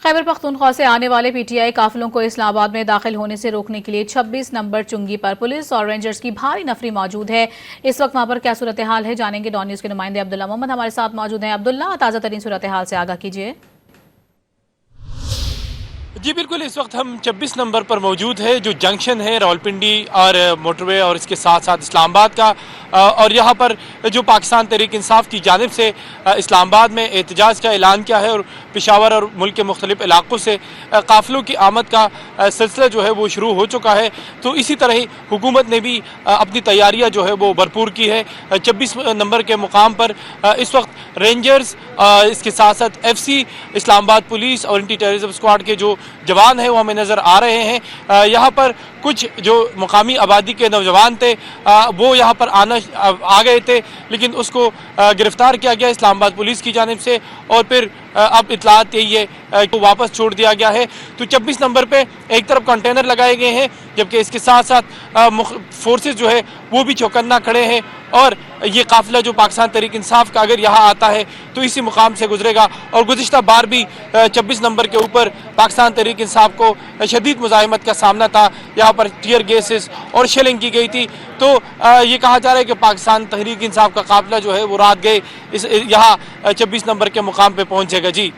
خیبر پختونخوا سے آنے والے پی ٹی آئی قافلوں کو اسلام آباد میں داخل ہونے سے روکنے کے لیے 26 نمبر چنگی پر پولیس اور رینجرز کی بھاری نفری موجود ہے۔ اس وقت وہاں پر کیا صورتحال ہے جانیں گے۔ ڈان نیوز کے نمائندے عبداللہ محمد ہمارے ساتھ موجود ہیں۔ عبداللہ، تازہ ترین صورتحال سے آگاہ کیجیے۔ جی بالکل، اس وقت ہم 26 نمبر پر موجود ہے جو جنکشن ہے راولپنڈی اور موٹر وے اور اس کے ساتھ ساتھ اسلام آباد کا، اور یہاں پر جو پاکستان تحریک انصاف کی جانب سے اسلام آباد میں احتجاج کا اعلان کیا ہے اور پشاور اور ملک کے مختلف علاقوں سے قافلوں کی آمد کا سلسلہ جو ہے وہ شروع ہو چکا ہے، تو اسی طرح ہی حکومت نے بھی اپنی تیاریاں جو ہے وہ بھرپور کی ہے۔ 26 نمبر کے مقام پر اس وقت رینجرز، اس کے ساتھ ساتھ ایف سی، اسلام آباد پولیس اور اینٹی ٹیررزم اسکواڈ کے جو جوان ہیں وہ ہمیں نظر آ رہے ہیں۔ یہاں پر کچھ جو مقامی آبادی کے نوجوان تھے وہ یہاں پر آ گئے تھے، لیکن اس کو گرفتار کیا گیا اسلام آباد پولیس کی جانب سے، اور پھر اب اطلاعات یہی ہے کہ واپس چھوڑ دیا گیا ہے۔ تو 26 نمبر پہ ایک طرف کنٹینر لگائے گئے ہیں، جبکہ اس کے ساتھ ساتھ فورسز جو ہے وہ بھی چوکنا کھڑے ہیں، اور یہ قافلہ جو پاکستان تحریک انصاف کا اگر یہاں آتا ہے تو اسی مقام سے گزرے گا۔ اور گزشتہ بار بھی 26 نمبر کے اوپر پاکستان تحریک انصاف کو شدید مزاحمت کا سامنا تھا، یہاں پر ٹیئر گیسز اور شیلنگ کی گئی تھی۔ تو یہ کہا جا رہا ہے کہ پاکستان تحریک انصاف کا قافلہ جو ہے وہ رات گئے یہاں 26 نمبر کے مقام پہ پہنچے گا۔ جی